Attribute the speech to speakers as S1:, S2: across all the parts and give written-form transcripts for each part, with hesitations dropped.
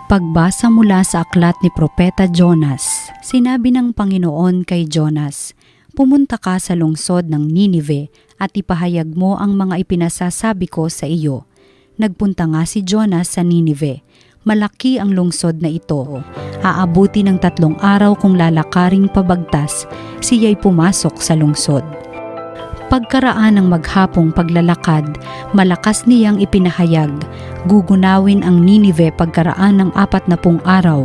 S1: Pagbasa mula sa aklat ni Propeta Jonas, sinabi ng Panginoon kay Jonas, "Pumunta ka sa lungsod ng Ninive at ipahayag mo ang mga ipinasasabi ko sa iyo." Nagpunta nga si Jonas sa Ninive. Malaki ang lungsod na ito. Aabuti ng 3 araw kung lalakaring pabagtas, siya'y pumasok sa lungsod. Pagkaraan ng maghapong paglalakad, malakas niyang ipinahayag, gugunawin ang Ninive pagkaraan ng 40 araw.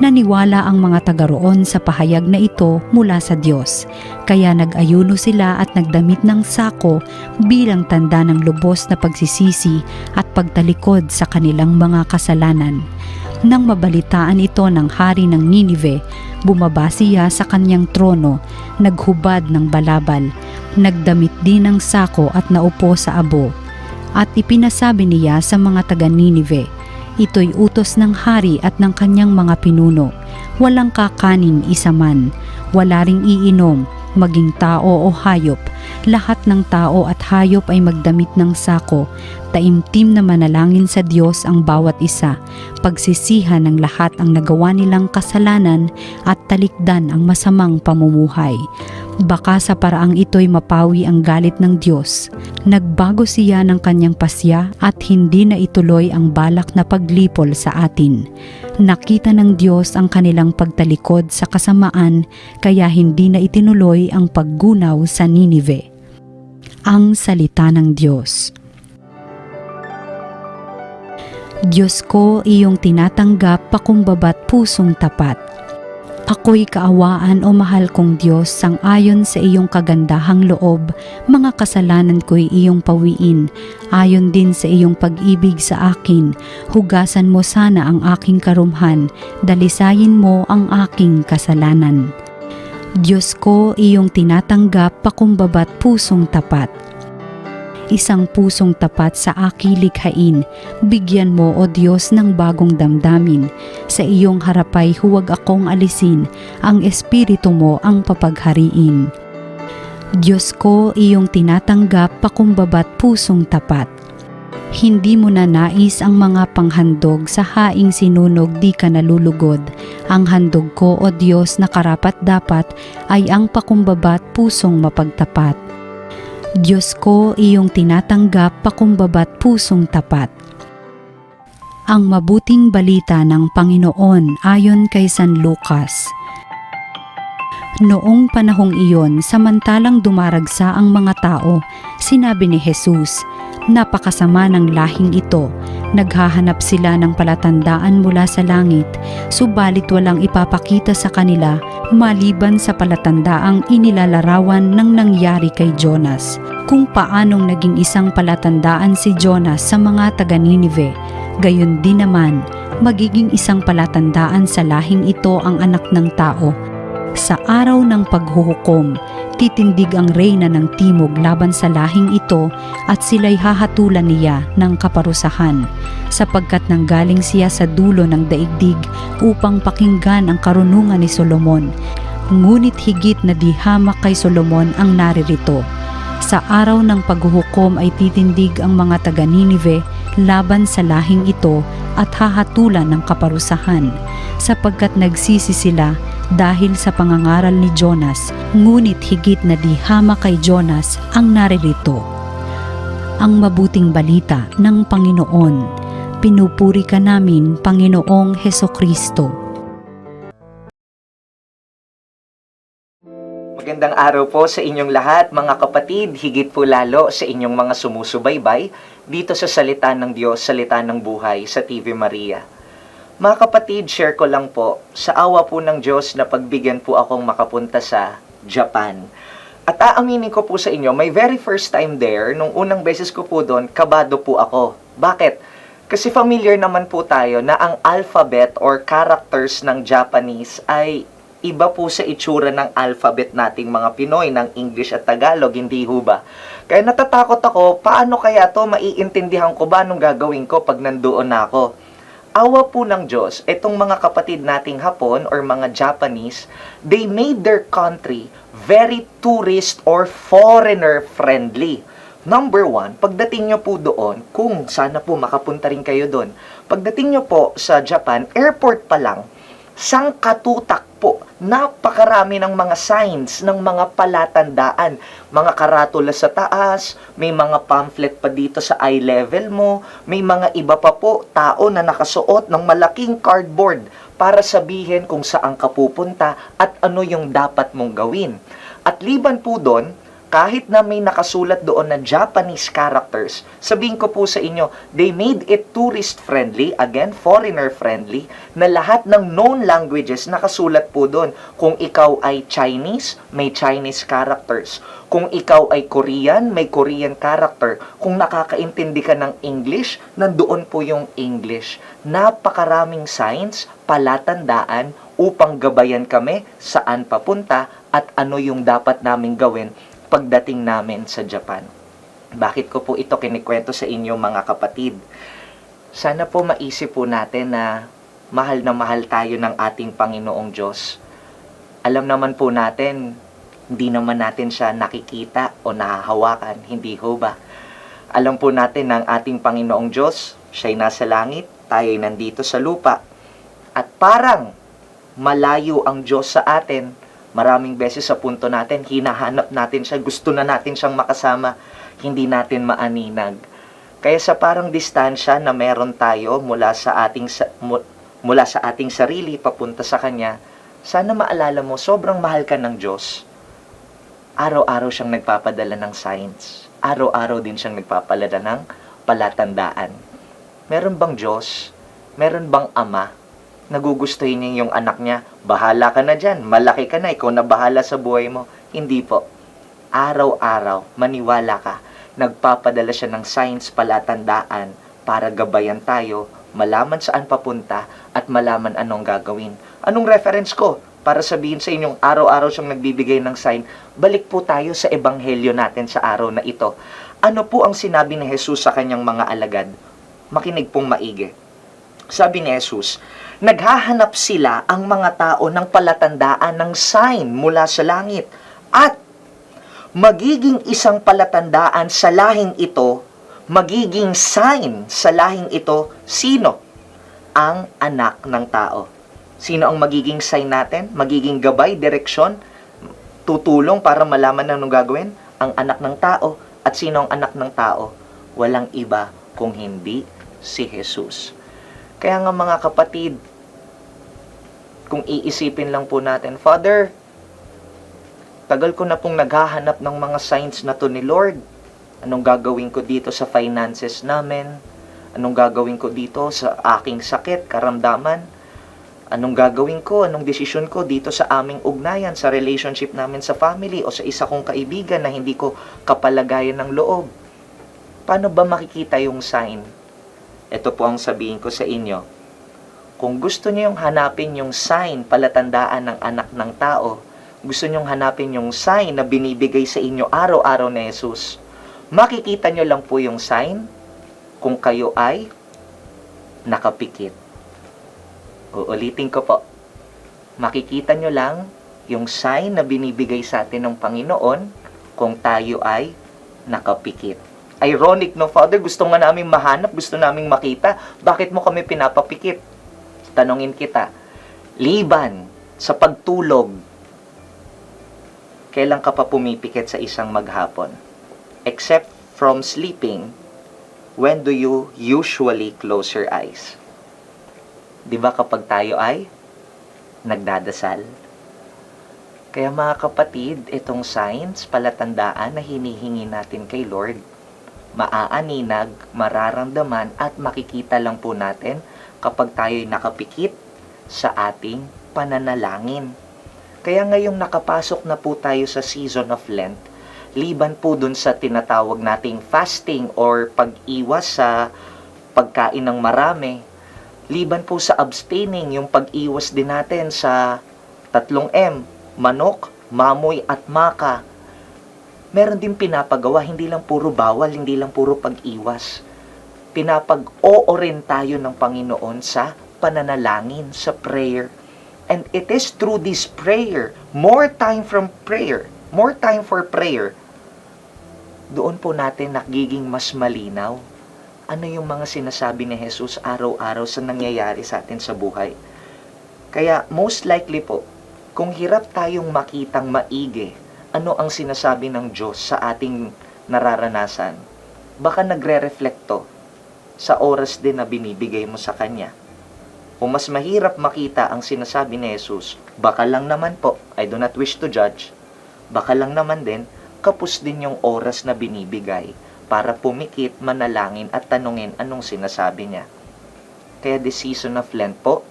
S1: Naniwala ang mga taga roon sa pahayag na ito mula sa Diyos. Kaya nag-ayuno sila at nagdamit ng sako bilang tanda ng lubos na pagsisisi at pagtalikod sa kanilang mga kasalanan. Nang mabalitaan ito ng hari ng Ninive, bumaba siya sa kanyang trono, naghubad ng balabal, nagdamit din ng sako at naupo sa abo. At ipinasabi niya sa mga taga Ninive, "Ito'y utos ng hari at ng kanyang mga pinuno. Walang kakanin isa man, wala ring iinom, maging tao o hayop. Lahat ng tao at hayop ay magdamit ng sako. Taimtim na manalangin sa Diyos ang bawat isa. Pagsisihan ng lahat ang nagawa nilang kasalanan at talikdan ang masamang pamumuhay. Baka sa paraang ito'y mapawi ang galit ng Diyos." Nagbago siya ng kanyang pasya at hindi na ituloy ang balak na paglipol sa atin. Nakita ng Diyos ang kanilang pagtalikod sa kasamaan, kaya hindi na itinuloy ang paggunaw sa Ninive. Ang salita ng Diyos. Diyos ko, iyong tinatanggap pakumbaba't pusong tapat. Ako'y kaawaan o mahal kong Diyos, sang-ayon sa iyong kagandahang loob, mga kasalanan ko'y iyong pawiin, ayon din sa iyong pag-ibig sa akin. Hugasan mo sana ang aking karumhan, dalisayin mo ang aking kasalanan. Diyos ko, iyong tinatanggap pakumbaba't pusong tapat. Isang pusong tapat sa aking likhain, bigyan mo o Diyos ng bagong damdamin. Sa iyong harapay huwag akong alisin, ang espiritu mo ang papaghariin. Diyos ko, iyong tinatanggap pakumbaba't pusong tapat. Hindi mo na nais ang mga panghandog, sa haing sinunog di ka nalulugod. Ang handog ko o Diyos na karapat-dapat ay ang pakumbaba't pusong mapagtapat. Diyos ko, iyong tinatanggap pakumbaba't pusong tapat. Ang mabuting balita ng Panginoon ayon kay San Lucas. Noong panahong iyon, samantalang dumaragsa ang mga tao, sinabi ni Jesus, "Napakasama ng lahing ito. Naghahanap sila ng palatandaan mula sa langit, subalit walang ipapakita sa kanila maliban sa palatandaang inilalarawan ng nangyari kay Jonas." Kung paanong naging isang palatandaan si Jonas sa mga taga Ninive, gayon din naman magiging isang palatandaan sa lahing ito ang Anak ng Tao. Sa araw ng paghuhukom, titindig ang reyna ng timog laban sa lahing ito at sila'y hahatulan niya ng kaparusahan, sapagkat nanggaling siya sa dulo ng daigdig upang pakinggan ang karunungan ni Solomon. Ngunit higit na di hamak kay Solomon ang naririto. Sa araw ng paghuhukom ay titindig ang mga taga Ninive laban sa lahing ito at hahatulan ng kaparusahan, sapagkat nagsisi sila dahil sa pangangaral ni Jonas, ngunit higit na di hamak kay Jonas ang naririto. Ang mabuting balita ng Panginoon. Pinupuri ka namin, Panginoong Hesukristo.
S2: Magandang araw po sa inyong lahat, mga kapatid, higit po lalo sa inyong mga sumusubaybay dito sa Salita ng Diyos, Salita ng Buhay sa TV Maria. Mga kapatid, share ko lang po, sa awa po ng Diyos na pagbigyan po akong makapunta sa Japan. At aaminin ko po sa inyo, my very first time there, nung unang beses ko po doon, kabado po ako. Bakit? Kasi familiar naman po tayo na ang alphabet or characters ng Japanese ay iba po sa itsura ng alphabet nating mga Pinoy, ng English at Tagalog, hindi ho ba? Kaya natatakot ako, paano kaya to maiintindihan ko ba nung gagawin ko pag nandoon na ako? Awa po ng Diyos, itong mga kapatid nating Hapon or mga Japanese, they made their country very tourist or foreigner friendly. Number one, pagdating nyo po doon, kung sana po makapunta rin kayo doon, pagdating nyo po sa Japan, airport pa lang, sangkatutak po, napakarami ng mga signs, ng mga palatandaan, mga karatula sa taas, may mga pamphlet pa dito sa eye level mo, may mga iba pa po, tao na nakasuot ng malaking cardboard para sabihin kung saan ka pupunta at ano yung dapat mong gawin. At liban po doon, kahit na may nakasulat doon na Japanese characters, sabihin ko po sa inyo, they made it tourist-friendly, again, foreigner-friendly, na lahat ng known languages nakasulat po doon. Kung ikaw ay Chinese, may Chinese characters. Kung ikaw ay Korean, may Korean character. Kung nakakaintindi ka ng English, nandoon po yung English. Napakaraming signs, palatandaan, upang gabayan kami saan papunta at ano yung dapat naming gawin pagdating namin sa Japan. Bakit ko po ito kinikwento sa inyo mga kapatid? Sana po maisip po natin na mahal tayo ng ating Panginoong Diyos. Alam naman po natin, hindi naman natin siya nakikita o nahahawakan, hindi ho ba? Alam po natin ng ating Panginoong Diyos, siya'y nasa langit, tayo'y nandito sa lupa. At parang malayo ang Diyos sa atin. Maraming beses sa punto natin, hinahanap natin siya, gusto na natin siyang makasama, hindi natin maaninag. Kaya sa parang distansya na meron tayo mula sa ating sarili papunta sa Kanya, sana maalala mo, sobrang mahal ka ng Diyos. Araw-araw siyang nagpapadala ng signs. Araw-araw din siyang nagpapadala ng palatandaan. Meron bang Diyos? Meron bang Ama? Nagugustuhin niya yung anak niya, bahala ka na dyan, malaki ka na, ikaw na bahala sa buhay mo. Hindi po. Araw-araw, maniwala ka, nagpapadala siya ng signs, palatandaan, para gabayan tayo, malaman saan papunta, at malaman anong gagawin. Anong reference ko? Para sabihin sa inyong araw-araw siyang nagbibigay ng sign, balik po tayo sa ebanghelyo natin sa araw na ito. Ano po ang sinabi ni Jesus sa kanyang mga alagad? Makinig pong maigi. Sabi ni Jesus, naghahanap sila ang mga tao ng palatandaan ng sign mula sa langit. At magiging isang palatandaan sa lahing ito, magiging sign sa lahing ito, sino? Ang anak ng tao. Sino ang magiging sign natin? Magiging gabay, direksyon, tutulong para malaman anong gagawin? Ang anak ng tao. At sino ang anak ng tao? Walang iba kung hindi si Jesus. Kaya nga mga kapatid, kung iisipin lang po natin, Father, tagal ko na pong naghahanap ng mga signs na to ni Lord. Anong gagawin ko dito sa finances namin? Anong gagawin ko dito sa aking sakit, karamdaman? Anong gagawin ko? Anong desisyon ko dito sa aming ugnayan, sa relationship namin sa family o sa isa kong kaibigan na hindi ko kapalagayan ng loob? Paano ba makikita yung sign? Ito po ang sabihin ko sa inyo. Kung gusto niyo yung hanapin yung sign, palatandaan ng anak ng tao, gusto niyo hanapin yung sign na binibigay sa inyo araw-araw ni Jesus, makikita niyo lang po yung sign kung kayo ay nakapikit. Uulitin ko po. Makikita niyo lang yung sign na binibigay sa atin ng Panginoon kung tayo ay nakapikit. Ironic, no, Father? Gusto nga namin mahanap, gusto namin makita. Bakit mo kami pinapapikit? Tanungin kita, liban sa pagtulog, kailan ka pa pumipikit sa isang maghapon? Except from sleeping, when do you usually close your eyes? Di ba kapag tayo ay nagdadasal? Kaya mga kapatid, itong signs, palatandaan na hinihingi natin kay Lord, maaaninag, mararamdaman at makikita lang po natin kapag tayo'y nakapikit sa ating pananalangin. Kaya ngayong nakapasok na po tayo sa season of Lent, liban po dun sa tinatawag nating fasting or pag-iwas sa pagkain ng marami, liban po sa abstaining, yung pag-iwas din natin sa 3M, manok, mamoy at maka. Meron din pinapagawa, hindi lang puro bawal, hindi lang puro pag-iwas. Pinapag-oo rin tayo ng Panginoon sa pananalangin, sa prayer. And it is through this prayer, more time for prayer, doon po natin nagiging mas malinaw ano yung mga sinasabi ni Jesus araw-araw sa nangyayari sa atin sa buhay. Kaya most likely po, kung hirap tayong makitang maigi ano ang sinasabi ng Diyos sa ating nararanasan, baka nagre-reflekto sa oras din na binibigay mo sa Kanya. O mas mahirap makita ang sinasabi ni Jesus, baka lang naman po, I do not wish to judge, baka lang naman din, kapos din yung oras na binibigay para pumikit, manalangin at tanungin anong sinasabi niya. Kaya this season of Lent po,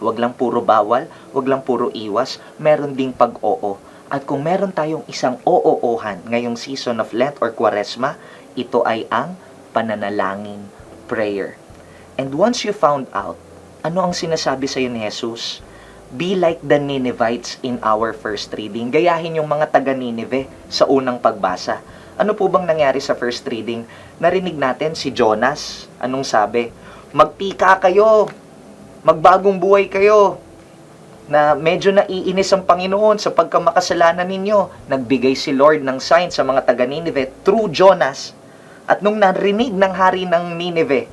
S2: wag lang puro bawal, wag lang puro iwas, meron ding pag-oo. At kung meron tayong isang oo-ohan ngayong season of Lent or Quaresma, ito ay ang pananalangin, prayer. And once you found out, ano ang sinasabi sa iyo ni Jesus? Be like the Ninevites in our first reading. Gayahin yung mga taga-Nineveh sa unang pagbasa. Ano po bang nangyari sa first reading? Narinig natin si Jonas. Anong sabi? Magpika kayo! Magbagong buhay kayo! Na medyo naiinis ang Panginoon sa pagkamakasalanan ninyo. Nagbigay si Lord ng sign sa mga taga-Nineveh through Jonas. At nung narinig ng hari ng Nineveh,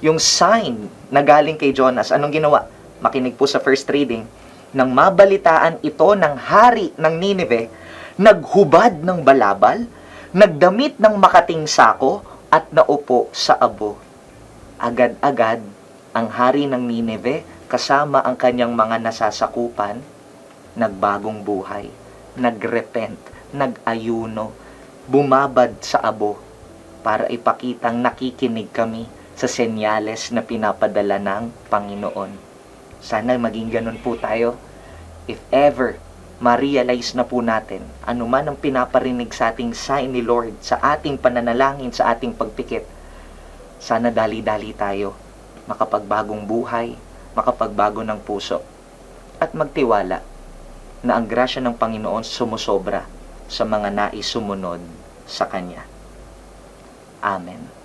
S2: yung sign na galing kay Jonas, anong ginawa? Makinig po sa first reading. Nang mabalitaan ito ng hari ng Nineveh, naghubad ng balabal, nagdamit ng makating sako, at naupo sa abo. Agad-agad, ang hari ng Nineveh, kasama ang kanyang mga nasasakupan, nagbagong buhay, nagrepent, nag-ayuno, bumabad sa abo, para ipakitang nakikinig kami sa senyales na pinapadala ng Panginoon. Sana maging ganun po tayo. If ever ma-realize na po natin ano man ang pinaparinig sa ating sign ni Lord, sa ating pananalangin, sa ating pagpikit, sana dali-dali tayo makapagbagong buhay, makapagbago ng puso, at magtiwala na ang grasya ng Panginoon sumusobra sa mga nais sumunod sa Kanya. Amen.